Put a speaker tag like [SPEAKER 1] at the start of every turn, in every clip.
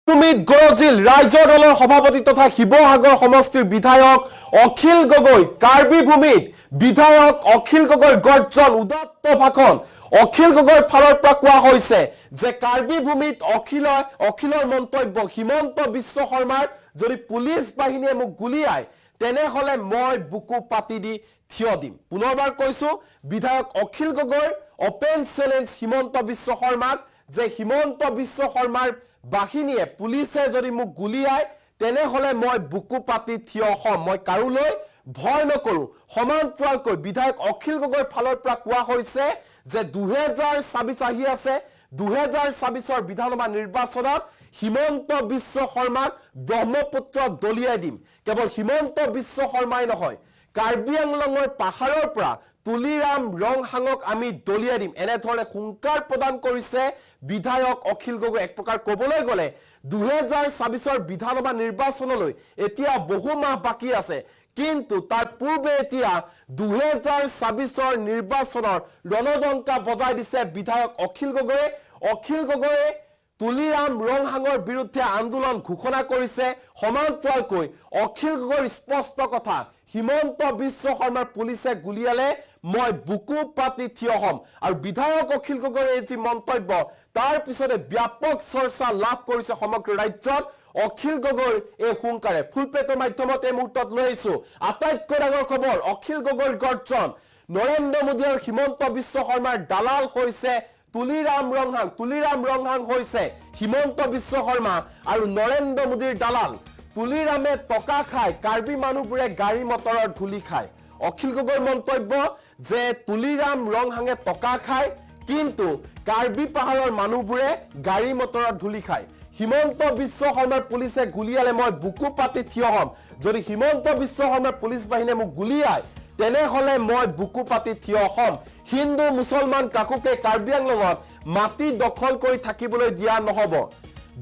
[SPEAKER 1] ভূমিত গৰজিল ৰাজ্য দলৰ সভাপতি তথা শিৱসাগৰ সমষ্টিৰ বিধায়ক অখিল গগৈ কাৰ্বি ভূমিত বিধায়ক অখিল গগৈৰ গৰ্জন উদাত্ত ভাষণ অখিল গগৈৰ ফালৰ পৰা কোৱা হৈছে যে কাৰ্বি ভূমিত অখিলৰ মন্তব্য হিমন্ত বিশ্ব শৰ্মাৰ যদি পুলিচ বাহিনীয়ে মোক গুলিয়ায় তেনেহলে মই বুকু পাতি দি থিয় দিম পুনৰবাৰ কৈছো বিধায়ক অখিল গগৈৰ ওপেন চ্যালেঞ্জ হিমন্ত বিশ্ব শৰ্মাক যে হিমন্ত বিশ্ব শৰ্মাৰ বাহিনীয়ে পুলিচে যদি মোক গুলিয়ায় তেনেহলে মই বুকু পাতি থিয় হম মই কাৰুলৈ ভয় নকৰো সমান্তৰালকৈ বিধায়ক অখিল গগৈৰ ফালৰ পৰা কোৱা হৈছে যে 2026 আহি আছে 2026ৰ বিধানসভা নিৰ্বাচনত হিমন্ত বিশ্ব শৰ্মাক ব্ৰহ্মপুত্ৰ দলিয়াই দিম কেৱল হিমন্ত বিশ্ব শৰ্মাই নহয় কাৰ্বি আংলঙৰ পাহাৰৰ পৰা তুলিৰাম ৰংহাঙক আমি দলিয়াই দিম এনে ধৰণে হুংকাৰ প্ৰদান কৰিছে বিধায়ক অখিল গগৈ এক প্ৰকাৰ ক'বলৈ গ'লে 2026ৰ বিধানসভা নিৰ্বাচনলৈ এতিয়া বহু মাহ বাকি আছে কিন্তু তাৰ পূৰ্বে এতিয়া 2026ৰ নিৰ্বাচনৰ ৰণডংকা বজাই দিছে বিধায়ক অখিল গগৈয়ে তুলিৰাম ৰংহাঙৰ বিৰুদ্ধে আন্দোলন ঘোষণা কৰিছে সমান্তৰালকৈ অখিল গগৈৰ স্পষ্ট কথা হিমন্ত বিশ্ব শৰ্মাৰ পুলিচে গুলিয়ালে মই বুকু পাতি থিয় হম আৰু বিধায়ক অখিল গগৈৰ এই যি মন্তব্য তাৰ পিছতে ব্যাপক চৰ্চা লাভ কৰিছে সমগ্ৰ ৰাজ্যত অখিল গগৈৰ এই হুংকাৰে ফুলপেটৰ মাধ্যমত এই মুহূৰ্তত লৈ আহিছো আটাইতকৈ ডাঙৰ খবৰ অখিল গগৈৰ গৰ্জন নৰেন্দ্ৰ মোদী আৰু হিমন্ত বিশ্ব শৰ্মাৰ দালাল হৈছে তুলিৰাম ৰংহাং হৈছে হিমন্ত বিশ্ব শৰ্মা আৰু নৰেন্দ্ৰ মোদীৰ দালাল তুলিৰামে টকা খায় কাৰ্বি মানুহবোৰে গাড়ী মটৰৰ ধুলি খায় অখিল গগৈৰ মন্তব্য যে তুলিৰাম ৰংহাঙে টকা খায় কিন্তু কাৰ্বি পাহাৰৰ মানুহবোৰে গাড়ী মটৰৰ ধুলি খায় হিমন্ত বিশ্ব শৰ্মাৰ পুলিচে গুলিয়ালে মই বুকু পাতি থিয় হম যদি হিমন্ত বিশ্ব শৰ্মাৰ পুলিচ বাহিনীয়ে মোক গুলিয়ায় তেনেহলে মই বুকু পাতি থিয় হম হিন্দু মুছলমান কাকুকে কাৰ্বি আংলঙত মাটি দখল কৰি থাকিবলৈ দিয়া নহব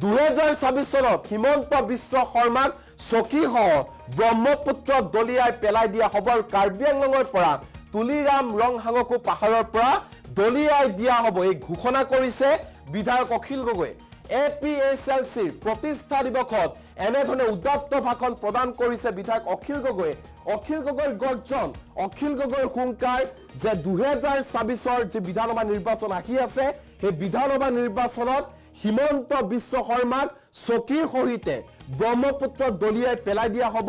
[SPEAKER 1] 2026 চনত হিমন্ত বিশ্ব শৰ্মাক চকীসহ ব্ৰহ্মপুত্ৰ দলিয়াই পেলাই দিয়া হ'ব আৰু কাৰ্বি আংলঙৰ পৰা তুলিৰাম ৰংহাঙকো পাহাৰৰ পৰা দলিয়াই দিয়া হ'ব এই ঘোষণা কৰিছে বিধায়ক অখিল গগৈ APSLCৰ প্ৰতিষ্ঠা দিৱসত এনেধৰণে উদাত্ত ভাষণ প্ৰদান কৰিছে বিধায়ক অখিল গগৈৰ গৰ্জন অখিল গগৈৰ হুংকাৰ যে 2026ৰ যে বিধানসভা নিৰ্বাচন আহি আছে সেই বিধানসভা নিৰ্বাচনত হিমন্ত বিশ্ব শৰ্মাক চকীৰ সহিতে ব্ৰহ্মপুত্ৰ দলিয়াই পেলাই দিয়া হ'ব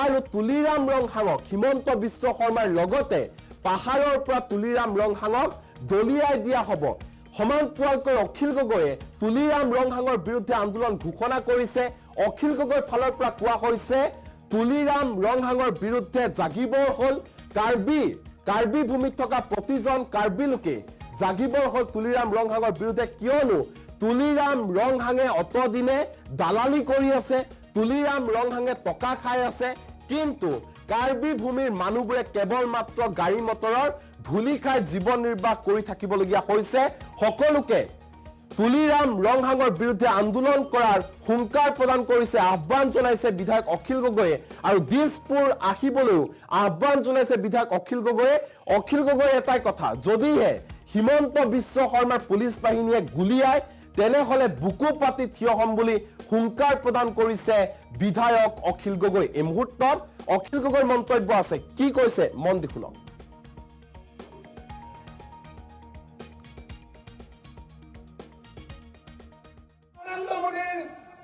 [SPEAKER 1] আৰু তুলিৰাম ৰংহাঙক হিমন্ত বিশ্ব শৰ্মাৰ লগতে পাহাৰৰ পৰা তুলিৰাম ৰংহাঙক দলিয়াই দিয়া হ'ব সমান্তৰালকৈ অখিল গগৈয়ে তুলিৰাম ৰংহাঙৰ বিৰুদ্ধে আন্দোলন ঘোষণা কৰিছে অখিল গগৈৰ ফালৰ পৰা কোৱা হৈছে তুলিৰাম ৰংহাঙৰ বিৰুদ্ধে জাগিবৰ হল কাৰ্বি ভূমিত থকা প্ৰতিজন কাৰ্বি লোকে জাগিবৰ হল তুলিৰাম ৰংহাঙৰ বিৰুদ্ধে কিয়নো তুলিৰাম ৰংহাঙে অতদিনে দালালি কৰি আছে তুলিৰাম ৰংহাঙে টকা খাই আছে কিন্তু কাৰ্বি ভূমিৰ মানুহবোৰে কেৱল মাত্ৰ গাড়ী মটৰৰ ধুলি খাই জীৱন নিৰ্বাহ কৰি থাকিবলগীয়া হৈছে সকলোকে তুলিৰাম ৰংহাঙৰ বিৰুদ্ধে আন্দোলন কৰাৰ হুংকাৰ প্ৰদান কৰিছে আহ্বান জনাইছে বিধায়ক অখিল গগৈয়ে আৰু দিছপুৰ আহিবলৈও আহ্বান জনাইছে বিধায়ক অখিল গগৈয়ে এটাই কথা যদিহে হিমন্ত বিশ্ব শৰ্মাৰ পুলিচ বাহিনীয়ে গুলিয়ায় তেনেহলে বুকু পাতি থিয় হম বুলি হুংকাৰ প্ৰদান কৰিছে বিধায়ক অখিল গগৈ এই মুহূৰ্তত অখিল গগৈৰ মন্তব্য আছে কি কৈছে মন দি শুনক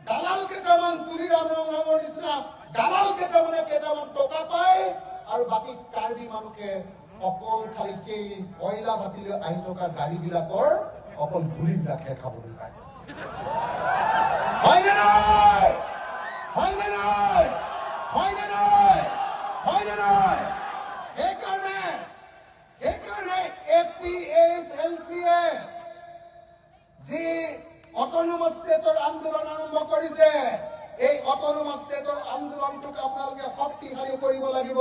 [SPEAKER 2] দালাল কেইটামান তুলিৰাম ৰংহাঙৰ নিচিনা দালাল কেইটামান টকা পায় আৰু বাকী কাৰ্বি মানুহকে অকল খালি সেই কয়লা ভাটিলৈ আহি থকা গাড়ীবিলাকৰ অকল ধূলিবিলাকহে খাবলৈ পায় হয়নে নহয় সেইকাৰণে APSLCয়ে যি অটোনমাস ষ্টেটৰ আন্দোলন আৰম্ভ কৰিছে এই অটোনমাস ষ্টেটৰ আন্দোলনটোক আপোনালোকে শক্তিশালী কৰিব লাগিব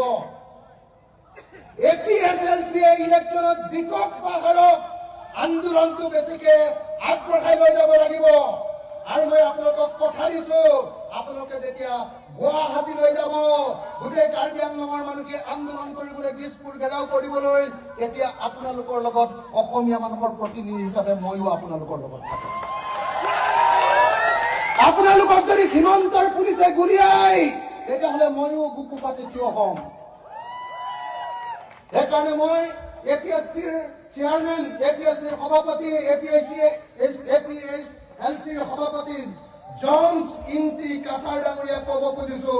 [SPEAKER 2] APSLCয়ে ইলেকশ্যনত জিকক পাহাৰক আন্দোলনটো বেছিকে আগবঢ়াই লৈ যাব লাগিব আৰু মই আপোনালোকক কথা দিছো আপোনালোকে যেতিয়া গুৱাহাটী লৈ যাব গোটেই কাৰ্বি আংলঙৰ মানুহে আন্দোলন কৰিবলৈ দিছপুৰ ঘেৰাও কৰিবলৈ তেতিয়া আপোনালোকৰ লগত অসমীয়া মানুহৰ প্ৰতিনিধি হিচাপে মইও আপোনালোকৰ লগত থাকিম আপোনালোকক যদি সীমান্তৰ পুলিচে গুলিয়াই তেতিয়াহ'লে ময়ো বুকু পাতি থিয় হ'ম। সেইকাৰণে মই APSCৰ চেয়াৰমেন, APSCৰ সভাপতি, APSCৰ সভাপতি জনছ ইন্টি কাটাৰ ডাঙৰীয়াক ক'ব খুজিছো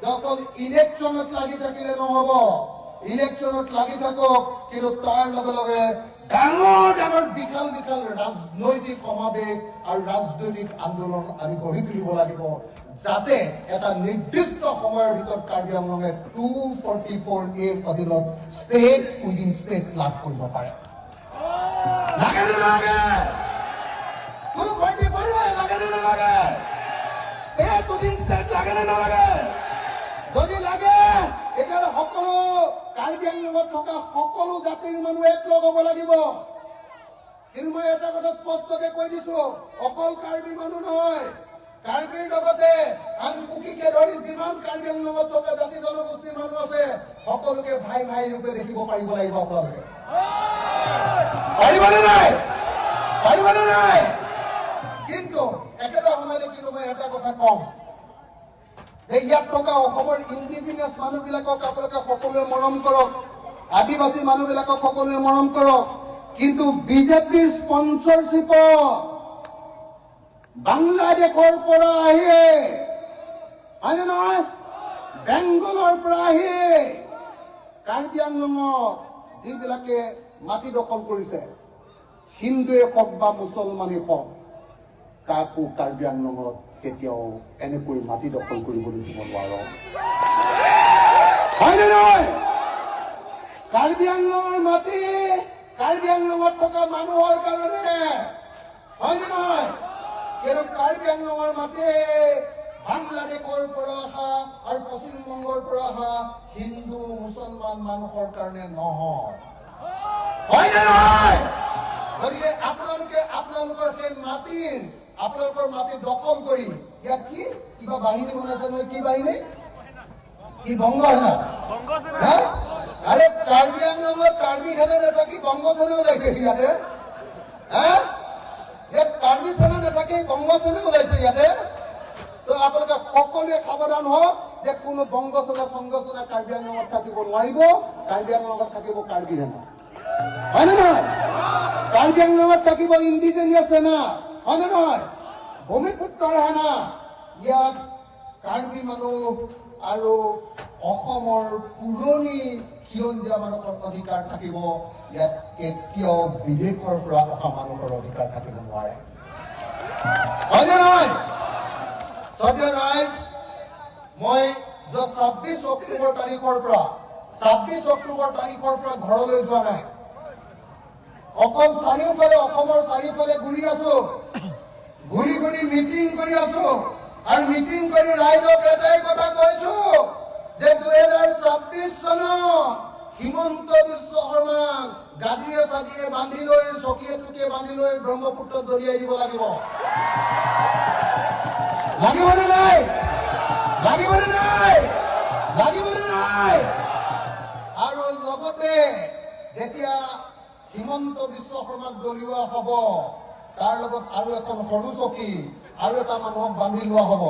[SPEAKER 2] যে অকল ইলেকশ্যনত লাগি থাকিলে নহ'ব, ইলেকশ্যনত লাগি থাকক, কিন্তু তাৰ লগে লগে ডাঙৰ ডাঙৰ বিশাল বিশাল ৰাজনৈতিক সমাৱেশ আৰু ৰাজনৈতিক আন্দোলন আমি গঢ়ি তুলিব লাগিব, যাতে এটা নিৰ্দিষ্ট সময়ৰ ভিতৰত কাৰ্বি আংলঙে 244A অধীনত ষ্টেট উইদিন ষ্টেট লাভ কৰিব পাৰে। লাগে নে নালাগে? 244A লাগে নে নালাগে? ষ্টেট উইদিন ষ্টেট লাগে নে নালাগে? যদি লাগে তেতিয়াহ'লে সকলো কাৰ্বি আংলঙত থকা সকলো জাতিৰ মানুহ একলগ হ'ব লাগিব। কিন্তু মই এটা কথা স্পষ্টকে কৈ দিছো, অকল কাৰ্বি মানুহ নহয়, কাৰ্বিৰ লগতে আন কুকিকে ধৰি যিমান কাৰ্বি আংলঙত থকা জাতি জনগোষ্ঠীৰ মানুহ আছে সকলোকে ভাই ভাই ৰূপে দেখিব পাৰিব লাগিব। আপোনালোকে পাৰিবনে নাই? পাৰিবনে নাই? কিন্তু একেটা সময়তে কিন্তু মই এটা কথা কম যে ইয়াত থকা অসমৰ ইণ্ডিজিনিয়াছ মানুহবিলাকক আপোনালোকে সকলোৱে মৰম কৰক, আদিবাসী মানুহবিলাকক সকলোৱে মৰম কৰক, কিন্তু বিজেপিৰ স্পন্সৰশ্বিপত বাংলাদেশৰ পৰা আহি, হয়নে নহয়, বেংগলৰ পৰা আহি কাৰ্বি আংলঙত যিবিলাকে মাটি দখল কৰিছে, হিন্দুৱে হওক বা মুছলমানেই হওক, কাকো কাৰ্বি আংলঙত কেতিয়াও এনেকৈ মাটি দখল কৰিবলৈ দিব নোৱাৰো, হয়নে নহয়? কাৰ্বি আংলঙৰ মাটি কাৰ্বি আংলঙত থকা মানুহৰ কাৰণে, হয়নে নহয়? কিন্তু কাৰ্বি আংলঙৰ মাটি বাংলাদেশৰ পৰা অহা আৰু পশ্চিমবংগৰ পৰা অহা হিন্দু মুছলমান মানুহৰ কাৰণে নহয়, হয়নে নহয়? গতিকে আপোনালোকৰ সেই আপোনালোকৰ মাটি দখল কৰি ইয়াত কি কিবা বাহিনী বনাইছে নহয়, কি বাহিনী? কি বংগ সেনা? আৰে কাৰ্বি আংলঙত কাৰ্বি সেনা নাথাকি বংগ সেনা ওলাইছে ইয়াতে। ইয়াত কাৰ্বি সেনা নাথাকি বংগ সেনা ওলাইছে ইয়াতে। তো আপোনালোকে সকলোৱে সাৱধান হওক যে কোনো বংগ সেনা সংঘ সেনা কাৰ্বি আংলঙত থাকিব নোৱাৰিব, কাৰ্বি আংলঙত থাকিব কাৰ্বি সেনা, হয়নে নহয়? কাৰ্বি আংলঙত থাকিব ইণ্ডিজিনিয়াছ সেনা, হয়নে নহয়? ভূমিপুত্ৰৰ সেনা। ইয়াত কাৰ্বি মানুহ আৰু অসমৰ পুৰণি খিলঞ্জীয়া মানুহৰ অধিকাৰ থাকিব, ইয়াত কেতিয়াও বিদেশৰ পৰা অহা মানুহৰ অধিকাৰ থাকিব নোৱাৰে, হয়নে নহয়? শ্ৰদ্ধেয় ৰাইজ, মই 26 অক্টোবৰ তাৰিখৰ পৰা ঘৰলৈ যোৱা নাই, অকল চাৰিওফালে অসমৰ চাৰিওফালে ঘূৰি আছো, ঘূৰি ঘূৰি মিটিং কৰি আছো, আৰু মিটিং কৰি ৰাইজক এটাই কথা কৈছো যে 2026 চনত হিমন্ত বিশ্ব শৰ্মাক গাদীয়ে চাগিয়ে বান্ধি লৈ, চকীয়ে টুকিয়ে বান্ধি লৈ ব্ৰহ্মপুত্ৰত দলিয়াই দিব লাগিব। লাগিবনে নাই? লাগিবনে নাই? লাগিবনে নাই? আৰু লগতে যেতিয়া হিমন্ত বিশ্ব শৰ্মাক দলিওৱা হ'ব, তাৰ লগত আৰু এখন সৰু চকী আৰু এটা মানুহক বান্ধি লোৱা হ'ব।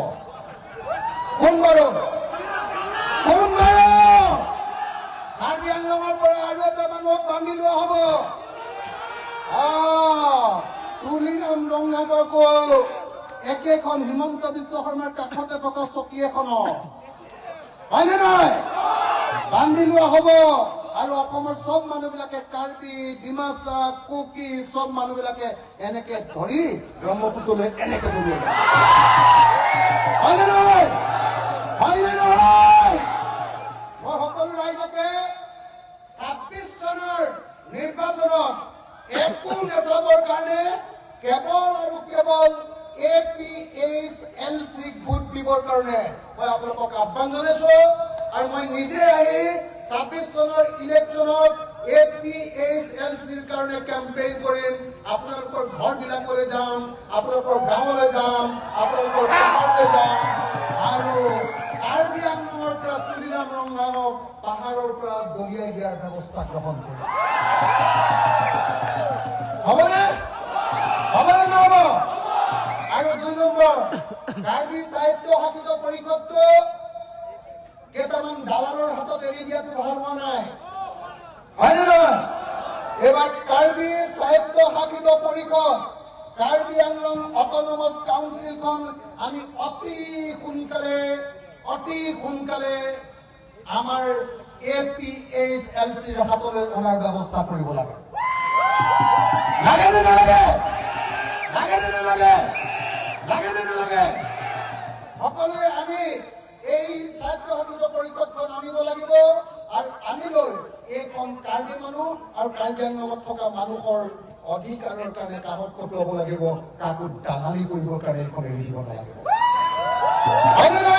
[SPEAKER 2] কোন বাৰু? কাৰ্বি আংলঙৰ পৰা আৰু এটা মানুহক বান্ধি লোৱা হ'ব। তুলিৰাম ৰঙাগকো একেখন হিমন্ত বিশ্ব শৰ্মাৰ কাষতে থকা চকী এখনক, হয়নে নহয়, বান্ধি লোৱা হ'ব। আৰু অসমৰ চব মানুহবিলাকে কাৰ্বি, ডিমাচা, কুকি চব মানুহবিলাকে এনেকে ধৰি ব্ৰহ্মপুত্ৰলৈ এনেকে দলিয়াই, হয়নে নহয়? হয়নে নহয়? মই সকলো ৰাইজকে 26 চনৰ নিৰ্বাচনত একো নেচাবৰ কাৰণে কেৱল আৰু কেৱল APSLCক ভোট দিবৰ কাৰণে মই আপোনালোকক আহ্বান জনাইছো। আৰু মই নিজে আহি 26 চনৰ ইলেকশ্যনত APSLCৰ কাৰণে কেম্পেইন কৰিম। আপোনালোকৰ ঘৰবিলাকলৈ যাম, আপোনালোকৰ গাঁৱলৈ যাম, আপোনালোকৰ চহৰলৈ যাম, আৰু কাৰ্বি আংলঙৰ পৰা তুলিৰাম ৰঙাক পাহাৰৰ পৰা দলিয়াই দিয়াৰ ব্যৱস্থা গ্ৰহণ কৰিম। হ'বনে? হ'বনে নহ'ব? আৰু 2 নম্বৰ, সাহিত্য শাসিত পৰিষদটো কেইটামান দালালৰ হাতত এৰি দিয়াটো ভাল হোৱা নাই, হয়নে নহয়? এইবাৰ কাৰ্বি সাহিত্য শাসিত পৰিষদ, কাৰ্বি আংলং অটনমাছ কাউন্সিলখন আমি অতি সোনকালে আমাৰ APHLCৰ হাতলৈ অনাৰ ব্যৱস্থা কৰিব লাগে। লাগে নে নালাগে? লাগে নে নালাগে? লাগে নে নালাগে? সকলোৱে আমি এই সাহিত্য শাসিত পৰিষদখন আনিব লাগিব, আৰু আনি লৈ এইখন কাৰ্বি মানুহ আৰু কাৰ্বি আংলঙত থকা মানুহৰ অধিকাৰৰ কাৰণে কামত খটুৱাব লাগিব, কাকো দালালি কৰিবৰ কাৰণে এইখন এৰি দিব নালাগিব, হয়নে নহয়?